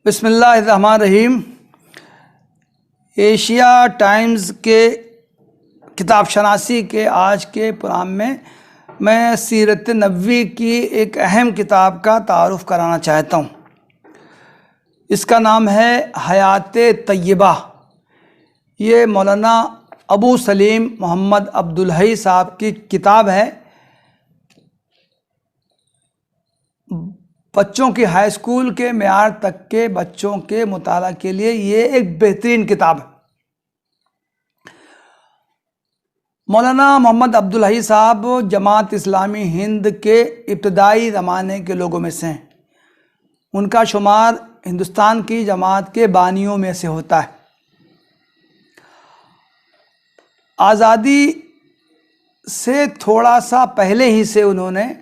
بسم اللہ الرحمن الرحیم۔ ایشیا ٹائمز کے کتاب شناسی کے آج کے پروگرام میں سیرت نبوی کی ایک اہم کتاب کا تعارف کرانا چاہتا ہوں۔ اس کا نام ہے حیات طیبہ۔ یہ مولانا ابو سلیم محمد عبدالحی صاحب کی کتاب ہے۔ بچوں کی ہائی اسکول کے معیار تک کے بچوں کے مطالعہ کے لیے یہ ایک بہترین کتاب ہے۔ مولانا محمد عبدالحی صاحب جماعت اسلامی ہند کے ابتدائی زمانے کے لوگوں میں سے ہیں۔ ان کا شمار ہندوستان کی جماعت کے بانیوں میں سے ہوتا ہے۔ آزادی سے تھوڑا سا پہلے ہی سے انہوں نے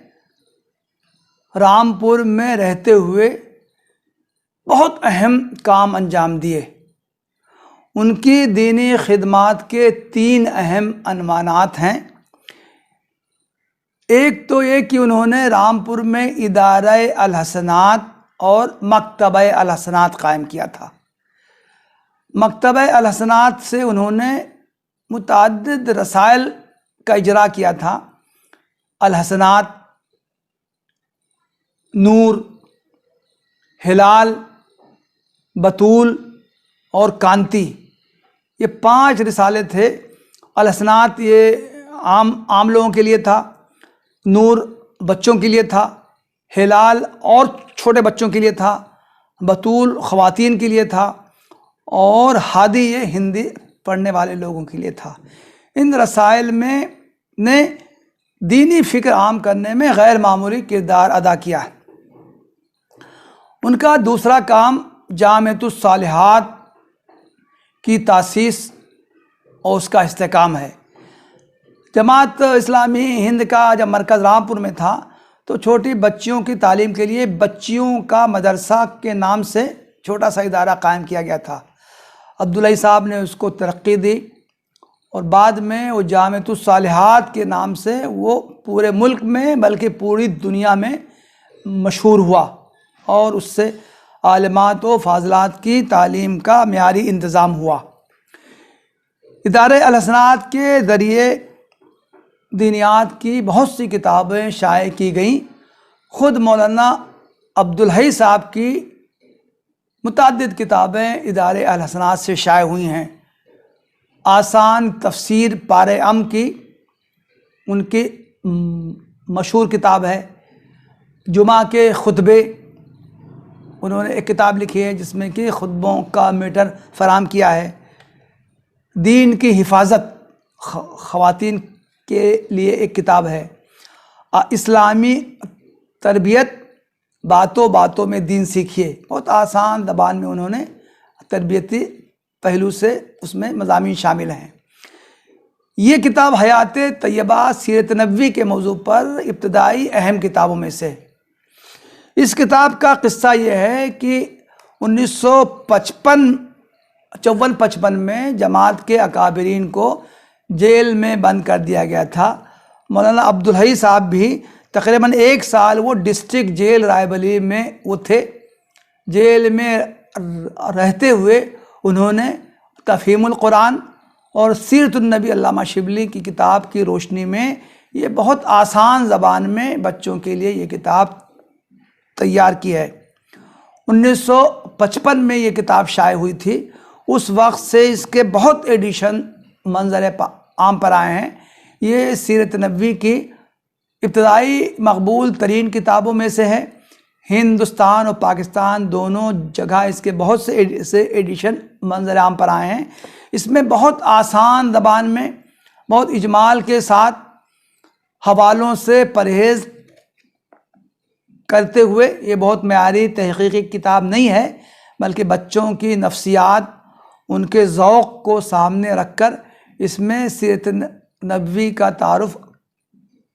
رامپور میں رہتے ہوئے بہت اہم کام انجام دیے۔ ان کی دینی خدمات کے 3 اہم عنوانات ہیں۔ ایک تو یہ کہ انہوں نے رامپور میں ادارہ الحسنات اور مکتبہ الحسنات قائم کیا تھا۔ مکتبہ الحسنات سے انہوں نے متعدد رسائل کا اجرا کیا تھا۔ الحسنات، نور، ہلال، بطول اور کانتی، یہ 5 رسالے تھے۔ الحسنات یہ عام لوگوں کے لیے تھا، نور بچوں کے لیے تھا، ہلال اور چھوٹے بچوں کے لیے تھا، بطول خواتین کے لیے تھا، اور ہادی یہ ہندی پڑھنے والے لوگوں کے لیے تھا۔ ان رسائل میں نے دینی فکر عام کرنے میں غیر معمولی کردار ادا کیا ہے۔ ان کا دوسرا کام جامعۃ الصالحات کی تاسیس اور اس کا استحکام ہے۔ جماعت اسلامی ہند کا جب مرکز رامپور میں تھا تو چھوٹی بچیوں کی تعلیم کے لیے بچیوں کا مدرسہ کے نام سے چھوٹا سا ادارہ قائم کیا گیا تھا۔ عبدالحی صاحب نے اس کو ترقی دی اور بعد میں وہ جامعۃ الصالحات کے نام سے وہ پورے ملک میں بلکہ پوری دنیا میں مشہور ہوا، اور اس سے عالمات و فاضلات کی تعلیم کا معیاری انتظام ہوا۔ ادارہ الحسنات کے ذریعے دینیات کی بہت سی کتابیں شائع کی گئیں۔ خود مولانا عبدالحی صاحب کی متعدد کتابیں ادارہ الحسنات سے شائع ہوئی ہیں۔ آسان تفسیر پارے ام کی ان کی مشہور کتاب ہے۔ جمعہ کے خطبے، انہوں نے ایک کتاب لکھی ہے جس میں کہ خطبوں کا میٹر فراہم کیا ہے۔ دین کی حفاظت خواتین کے لیے ایک کتاب ہے۔ اسلامی تربیت، باتوں باتوں میں دین سیکھیے، بہت آسان زبان میں انہوں نے تربیتی پہلو سے اس میں مضامین شامل ہیں۔ یہ کتاب حیات طیبہ سیرت نبوی کے موضوع پر ابتدائی اہم کتابوں میں سے۔ اس کتاب کا قصہ یہ ہے کہ 1954 میں جماعت کے اکابرین کو جیل میں بند کر دیا گیا تھا۔ مولانا عبدالحی صاحب بھی تقریباً 1 سال وہ ڈسٹرکٹ جیل رائے بریلی میں وہ تھے۔ جیل میں رہتے ہوئے انہوں نے تفہیم القرآن اور سیرت النبی علامہ شبلی کی کتاب کی روشنی میں یہ بہت آسان زبان میں بچوں کے لیے یہ کتاب تیار کی ہے۔ 1955 میں یہ کتاب شائع ہوئی تھی۔ اس وقت سے اس کے بہت ایڈیشن منظر عام پر آئے ہیں۔ یہ سیرت نبوی کی ابتدائی مقبول ترین کتابوں میں سے ہے۔ ہندوستان اور پاکستان دونوں جگہ اس کے بہت سے ایڈیشن منظر عام پر آئے ہیں۔ اس میں بہت آسان زبان میں، بہت اجمال کے ساتھ، حوالوں سے پرہیز کرتے ہوئے، یہ بہت معیاری تحقیقی کتاب نہیں ہے بلکہ بچوں کی نفسیات، ان کے ذوق کو سامنے رکھ کر اس میں سیرت نبوی کا تعارف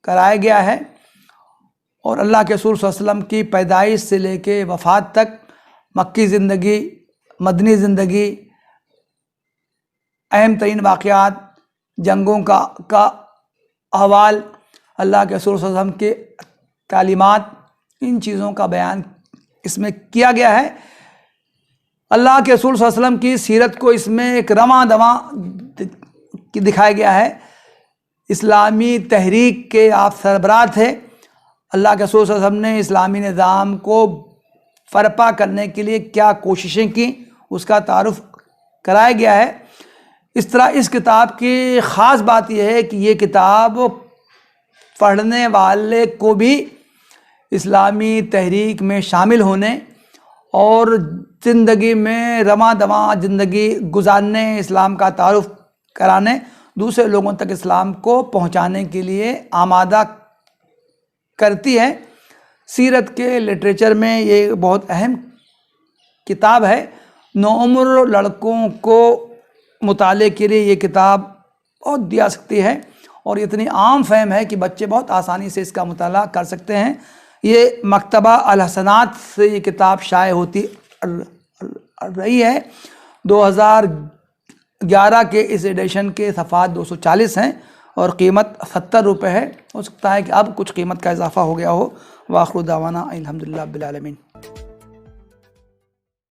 کرایا گیا ہے، اور اللہ کے رسول صلی اللہ علیہ وسلم کی پیدائش سے لے کے وفات تک، مکی زندگی، مدنی زندگی، اہم ترین واقعات، جنگوں کا احوال، اللہ کے رسول صلی اللہ علیہ وسلم کے تعلیمات، ان چیزوں کا بیان اس میں کیا گیا ہے۔ اللہ کے رسول صلی اللہ علیہ وسلم کی سیرت کو اس میں ایک رواں دواں دکھایا گیا ہے۔ اسلامی تحریک کے آپ سربراہ تھے۔ اللہ کے رسول صلی اللہ علیہ وسلم نے اسلامی نظام کو برپا کرنے کے لیے کیا کوششیں کی، اس کا تعارف کرایا گیا ہے۔ اس طرح اس کتاب کی خاص بات یہ ہے کہ یہ کتاب پڑھنے والے کو بھی اسلامی تحریک میں شامل ہونے اور زندگی میں رواں دواں زندگی گزارنے، اسلام کا تعارف کرانے، دوسرے لوگوں تک اسلام کو پہنچانے کے لیے آمادہ کرتی ہے۔ سیرت کے لٹریچر میں یہ بہت اہم کتاب ہے۔ نوعمر لڑکوں کو مطالعے کے لیے یہ کتاب بہت دیا سکتی ہے، اور اتنی عام فہم ہے کہ بچے بہت آسانی سے اس کا مطالعہ کر سکتے ہیں۔ یہ مکتبہ الحسنات سے یہ کتاب شائع ہوتی رہی ہے۔ 2011 کے اس ایڈیشن کے صفحات 240 ہیں اور قیمت 70 روپے ہے۔ ہو سکتا ہے کہ اب کچھ قیمت کا اضافہ ہو گیا ہو۔ وآخر دعوانا الحمدللہ رب العالمین۔